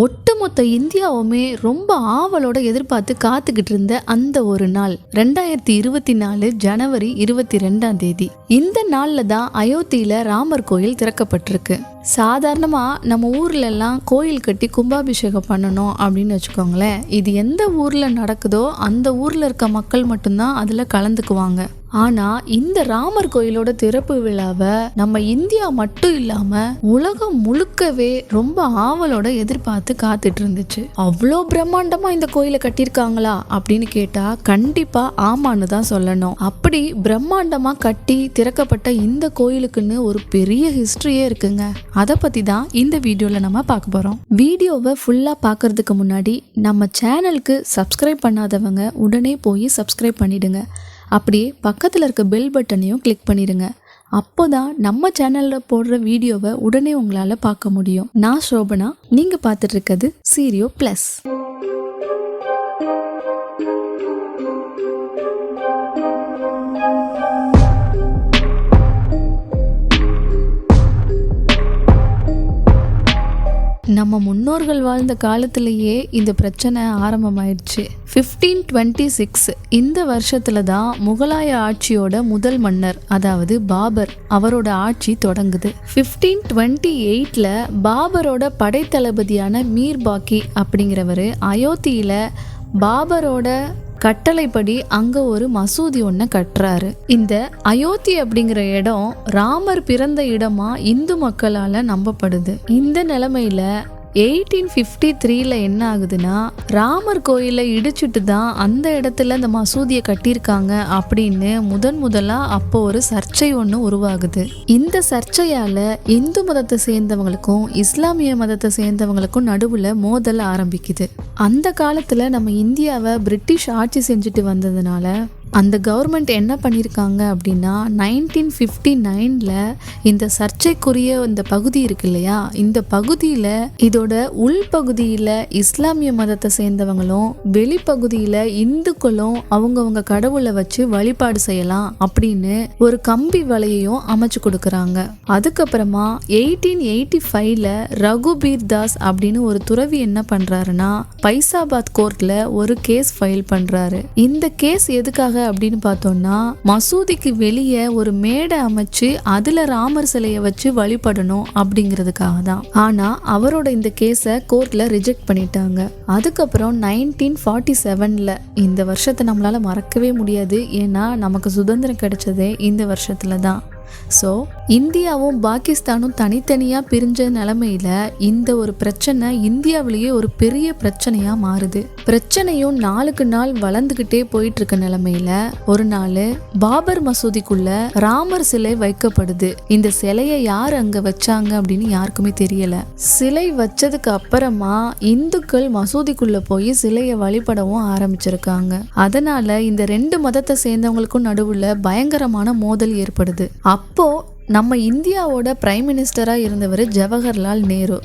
ஒட்டுமொத்த இந்தியாவுமே ரொம்ப ஆவலோட எதிர்பார்த்து காத்துக்கிட்டு இருந்த அந்த ஒரு நாள் 2024 ஜனவரி 22 இந்த நாள்ல தான் அயோத்தியில ராமர் கோயில் திறக்கப்பட்டிருக்கு. சாதாரணமா நம்ம ஊர்ல எல்லாம் கோயில் கட்டி கும்பாபிஷேகம் பண்ணணும் அப்படின்னு வச்சுக்கோங்களேன். இது எந்த ஊர்ல நடக்குதோ அந்த ஊர்ல இருக்க மக்கள் மட்டும்தான் அதுல கலந்துக்குவாங்க. ஆனா இந்த ராமர் கோயிலோட திறப்பு விழாவை நம்ம இந்தியா மட்டும் இல்லாம உலகம் முழுக்கவே ரொம்ப ஆவலோட எதிர்பார்த்து காத்துட்டு இருந்துச்சு. அவ்வளோ பிரம்மாண்டமா இந்த கோயிலை கட்டியிருக்காங்களா அப்படின்னு கேட்டா கண்டிப்பா ஆமான்னு தான் சொல்லணும். அப்படி பிரம்மாண்டமா கட்டி திறக்கப்பட்ட இந்த கோயிலுக்குன்னு ஒரு பெரிய ஹிஸ்டரியே இருக்குங்க. அதை பத்தி தான் இந்த வீடியோல நம்ம பார்க்க போறோம். வீடியோவை ஃபுல்லா பார்க்கறதுக்கு முன்னாடி நம்ம சேனலுக்கு சப்ஸ்கிரைப் பண்ணாதவங்க உடனே போய் சப்ஸ்கிரைப் பண்ணிடுங்க. அப்படியே பக்கத்தில் இருக்க பெல் பட்டனையும் கிளிக் பண்ணிடுங்க. அப்போதான் நம்ம சேனலில் போடுற வீடியோவை உடனே உங்களால் பார்க்க முடியும். நான் சோபனா, நீங்கள் பார்த்துட்டு இருக்கிறது சீரியோ ப்ளஸ். நம்ம முன்னோர்கள் வாழ்ந்த காலத்திலேயே இந்த பிரச்சனை ஆரம்பமாயிடுச்சு. 1526 இந்த வருஷத்துல தான் முகலாய ஆட்சியோட முதல் மன்னர், அதாவது பாபர், அவரோட ஆட்சி தொடங்குது. 1528ல பாபரோட படைத்தளபதியான மீர் பாக்கி அப்படிங்கிறவரு அயோத்தியில பாபரோட கட்டளைப்படி அங்க ஒரு மசூதி ஒன்ன கட்டுறாரு. இந்த அயோத்தி அப்படிங்கிற இடம் ராமர் பிறந்த இடமா இந்து மக்களால நம்பப்படுது. இந்த நிலைமையில 1853ல என்ன ஆகுதுன்னா, ராமர் கோயிலை இடிச்சுட்டு தான் அந்த இடத்துல இந்த மசூதியை கட்டியிருக்காங்க அப்படின்னு முதலா அப்போ ஒரு சர்ச்சை ஒன்று உருவாகுது. இந்த சர்ச்சையால இந்து மதத்தை சேர்ந்தவங்களுக்கும் இஸ்லாமிய மதத்தை சேர்ந்தவங்களுக்கும் நடுவுல மோதல் ஆரம்பிக்குது. அந்த காலத்துல நம்ம இந்தியாவை பிரிட்டிஷ் ஆட்சி செஞ்சுட்டு வந்ததுனால அந்த கவர்மெண்ட் என்ன பண்ணியிருக்காங்க அப்படின்னா 1959ல இந்த சர்ச்சைக்குரிய இந்த பகுதி இருக்கு இல்லையா, இந்த பகுதியில் இதோட உள்பகுதியில் இஸ்லாமிய மதத்தை சேர்ந்தவங்களும் வெளிப்பகுதியில் இந்துக்களும் அவங்கவுங்க கடவுளை வச்சு வழிபாடு செய்யலாம் அப்படின்னு ஒரு கம்பி வலையையும் அமைச்சு கொடுக்குறாங்க. அதுக்கப்புறமா 1885ல ரகுபீர் தாஸ் அப்படின்னு ஒரு துறவி என்ன பண்றாருன்னா பைசாபாத் கோர்ட்ல ஒரு கேஸ் ஃபைல் பண்றாரு. இந்த கேஸ் எதுக்காக அப்படின்னு பார்த்தோம்னா, மசூதிக்கு வெளியே ஒரு மேடை அமைச்சு அதுல ராமர் சிலையை வச்சு வழிபடணும் அப்படிங்கிறதுக்காக தான். ஆனா அவரோட இந்த கேஸை கோர்ட்ல ரிஜெக்ட் பண்ணிட்டாங்க. அதுக்கப்புறம் 1947ல, இந்த வருஷத்தை நம்மளால மறக்கவே முடியாது, ஏன்னா நமக்கு சுதந்திரம் கிடைச்சதே இந்த வருஷத்துல தான். ஸோ இந்தியாவும் பாகிஸ்தானும் தனித்தனியாக பிரிஞ்ச நிலைமையில இந்த ஒரு பிரச்சனை இந்தியாவிலேயே ஒரு பெரிய பிரச்சனையா மாறுது. பிரச்சனையும் நாளுக்கு நாள் வளர்ந்துகிட்டே போயிட்டு இருக்க நிலைமையில ஒரு நாள் பாபர் மசூதிக்குள்ள ராமர் சிலை வைக்கப்படுது. இந்த சிலையை யார் அங்க வச்சாங்க அப்படின்னு யாருக்குமே தெரியல. சிலை வச்சதுக்கு அப்புறமா இந்துக்கள் மசூதிக்குள்ள போய் சிலையை வழிபடவும் ஆரம்பிச்சிருக்காங்க. அதனால இந்த ரெண்டு மதத்தை சேர்ந்தவங்களுக்கும் நடுவுல பயங்கரமான மோதல் ஏற்படுது. அப்போ நம்ம இந்தியாவோட பிரைம் மினிஸ்டரா இருந்தவர் ஜவஹர்லால் நேரு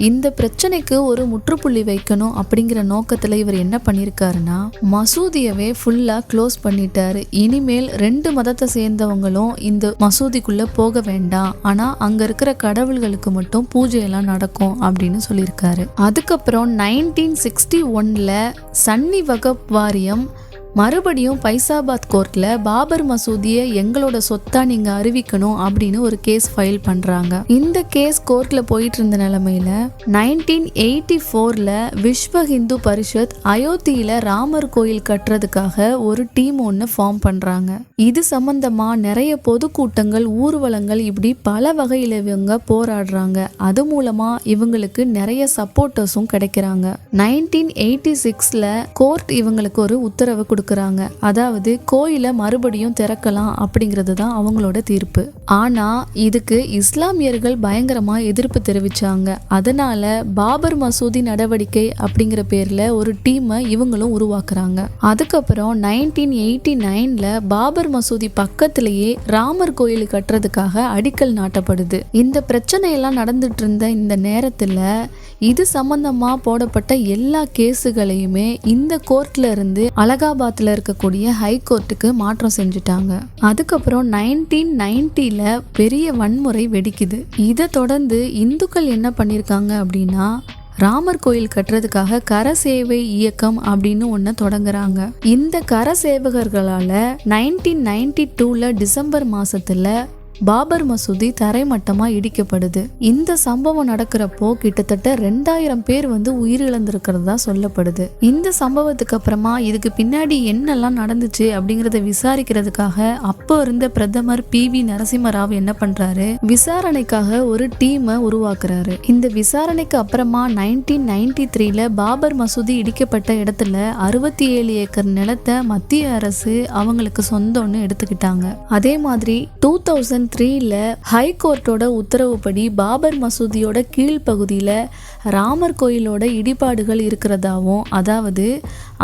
இந்த பிரச்சனைக்கு ஒரு முற்றுப்புள்ளி வைக்கணும் அப்படிங்கிற நோக்கத்துல இவர் என்ன பண்ணிருக்காருன்னா மசூதியவே ஃபுல்லா க்ளோஸ் பண்ணிட்டாரு. இனிமேல் ரெண்டு மதத்தை சேர்ந்தவங்களும் இந்த மசூதிக்குள்ள போக வேண்டாம், ஆனா அங்க இருக்கிற கடவுள்களுக்கு மட்டும் பூஜை எல்லாம் நடக்கும் அப்படின்னு சொல்லியிருக்காரு. அதுக்கப்புறம் 1961ல சன்னி வக்ஃப் வாரியம் மறுபடியும் பைசாபாத் கோர்ட்ல பாபர் மசூதியை எங்களோட சொத்தா நீங்க அறிவிக்கணும் அப்படின்னு ஒரு கேஸ் ஃபைல் பண்றாங்க. இந்த கேஸ் கோர்ட்ல போயிட்டு இருந்த நிலைமையில 1984ல விஸ்வ ஹிந்து பரிஷத் அயோத்தியில ராமர் கோயில் கட்டுறதுக்காக ஒரு டீம் ஒன்னு ஃபார்ம் பண்றாங்க. இது சம்பந்தமா நிறைய பொதுக்கூட்டங்கள், ஊர்வலங்கள், இப்படி பல வகையில இவங்க போராடுறாங்க. அது மூலமா இவங்களுக்கு நிறைய சப்போர்ட்டர்ஸும் கிடைக்கிறாங்க. 1986ல கோர்ட் இவங்களுக்கு ஒரு உத்தரவு கொடுக்குறாங்க. அதாவது கோயிலை மறுபடியும் திறக்கலாம் அப்படிங்கிறது தான் அவங்களோட தீர்ப்பு. ஆனா இதுக்கு இஸ்லாமியர்கள் பயங்கரமா எதிர்ப்பு தெரிவிச்சாங்க. அதனால பாபர் மசூதி நடவடிக்கை அப்படிங்கிற பேர்ல ஒரு டீமை இவங்களும் உருவாக்குறாங்க. அதுக்கப்புறம் 1989ல பாபர் மசூதி பக்கத்திலேயே ராமர் கோயில் கட்டுறதுக்காக அடிக்கல் நாட்டப்படுது. இந்த பிரச்சனையெல்லாம் நடந்துட்டு இருந்த இந்த நேரத்துல இது சம்பந்தமா போடப்பட்ட எல்லா கேஸுகளையுமே இந்த கோர்ட்ல இருந்து அலகாபாத்ல இருக்கக்கூடிய ஹை கோர்ட்டுக்கு மாற்றம் செஞ்சுட்டாங்க. அதுக்கப்புறம் 1990ல பெரிய வன்முறை வெடிக்குது. இதை தொடர்ந்து இந்துக்கள் என்ன பண்ணிருக்காங்க அப்படின்னா ராமர் கோயில் கட்டுறதுக்காக கர சேவை இயக்கம் அப்படின்னு ஒன்று தொடங்குறாங்க. இந்த கர சேவகர்களால 1992 டிசம்பர் மாசத்துல பாபர் மசூதி தரைமட்டமா இடிக்கப்படுது. இந்த சம்பவம் நடக்கிறப்போ கிட்டத்தட்ட 2000 பேர் உயிரிழந்திருக்கிறதா சொல்லப்படுது. இந்த சம்பவத்துக்கு அப்புறமா இதுக்கு பின்னாடி என்னெல்லாம் நடந்துச்சு அப்படிங்கறத விசாரிக்கிறதுக்காக அப்போ இருந்த பிரதமர் PV நரசிம்மராவ் என்ன பண்றாரு, விசாரணைக்காக ஒரு டீமை உருவாக்குறாரு. இந்த விசாரணைக்கு அப்புறமா 1993 பாபர் மசூதி இடிக்கப்பட்ட இடத்துல 67 ஏக்கர் நிலத்தை மத்திய அரசு அவங்களுக்கு சொந்தம்னு எடுத்துக்கிட்டாங்க. அதே மாதிரி 2003 ஹைகோர்ட்டோட உத்தரவுப்படி பாபர் மசூதியோட கீழ்ப்பகுதியில ராமர் கோயிலோட இடிபாடுகள் இருக்கிறதாவும், அதாவது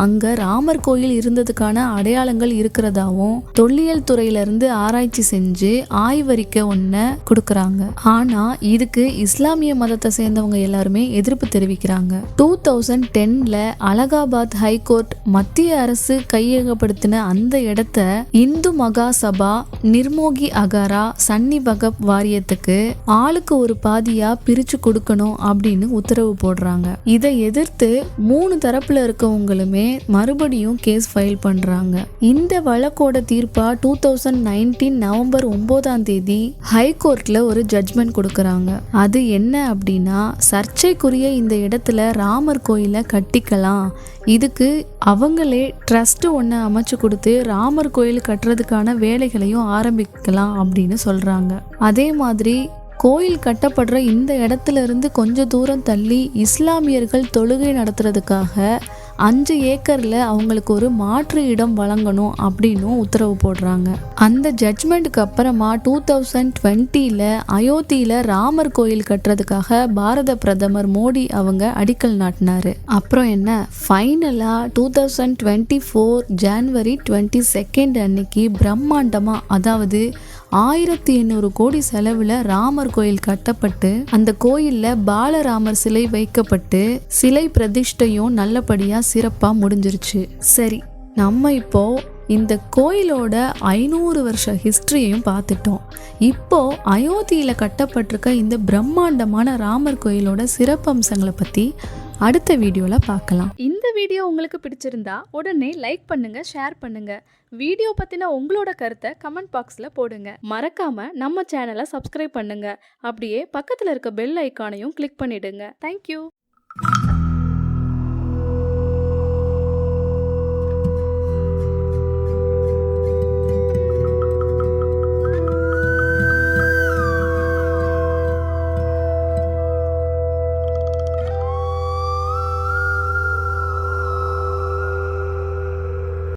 அங்க ராமர் கோயில் இருந்ததுக்கான அடையாளங்கள் இருக்கிறதாவும் தொல்லியல் துறையில இருந்து ஆராய்ச்சி செஞ்சு ஆய்வறிக்கை ஒன்ன கொடுக்கறாங்க. ஆனா இதுக்கு இஸ்லாமிய மதத்தை சேர்ந்தவங்க எல்லாருமே எதிர்ப்பு தெரிவிக்கிறாங்க. 2010 அலகாபாத் ஹைகோர்ட் மத்திய அரசு கையகப்படுத்தின அந்த இடத்த இந்து மகா சபா நிர்மோகி அகாரா சன்னி வகப் வாரியத்துக்கு ஆளுக்கு ஒரு பாதியா பிரிச்சு கொடுக்கணும் அப்படின்னு உத்தரவு போடுறாங்க. இதை எதிர்த்து 3 தரப்புல இருக்கவங்களுமே மறுபடியும் கேஸ் ஃபைல் பண்றாங்க. இந்த வழக்கோட தீர்ப்பா 2019 நவம்பர் 9 ஹைகோர்ட்ல ஒரு ஜட்ஜ்மெண்ட் கொடுக்கறாங்க. அது என்ன அப்படின்னா, சர்ச்சைக்குரிய இந்த இடத்துல ராமர் கோயிலை கட்டிக்கலாம், இதுக்கு அவங்களே ட்ரஸ்ட் ஒன்று அமைச்சு கொடுத்து ராமர் கோயில் கட்டுறதுக்கான வேலைகளையும் ஆரம்பிக்கலாம் அப்படின்னு சொல்றாங்க. அதே மாதிரி கோயில் கட்டப்படுற இந்த இடத்துல இருந்து கொஞ்ச தூரம் தள்ளி இஸ்லாமியர்கள் தொழுகை நடத்துறதுக்காக 5 ஏக்கர்ல அவங்களுக்கு ஒரு மாற்று இடம் வழங்கணும் அப்படின்னு உத்தரவு போடுறாங்க. அந்த ஜட்ஜ்மெண்ட்டுக்கு அப்புறமா 2020 அயோத்தியில ராமர் கோயில் கட்டுறதுக்காக பாரத பிரதமர் மோடி அவங்க அடிக்கல் நாட்டினாரு. அப்புறம் என்ன, ஃபைனலா 2024 ஜனவரி 22 அன்னைக்கு பிரம்மாண்டமா, அதாவது 1800 கோடி செலவுல ராமர் கோயில் கட்டப்பட்டு அந்த கோயில்ல பாலராமர் சிலை வைக்கப்பட்டு சிலை பிரதிஷ்டையும் நல்லபடியா சிறப்பா முடிஞ்சிருச்சு. சரி, நம்ம இப்போ இந்த கோயிலோட 500 வருஷ ஹிஸ்டரியையும் பார்த்துட்டோம். இப்போ அயோத்தியில கட்டப்பட்டிருக்க இந்த பிரம்மாண்டமான ராமர் கோயிலோட சிறப்பம்சங்களை பத்தி அடுத்த வீடியோல பார்க்கலாம். இந்த வீடியோ உங்களுக்கு பிடிச்சிருந்தா உடனே லைக் பண்ணுங்க, ஷேர் பண்ணுங்க. வீடியோ பத்தின உங்களோட கருத்தை கமெண்ட் பாக்ஸ்ல போடுங்க. மறக்காம நம்ம சேனலை சப்ஸ்கிரைப் பண்ணுங்க. அப்படியே பக்கத்துல இருக்க பெல் ஐக்கானையும் கிளிக் பண்ணிடுங்க. தேங்க்யூ.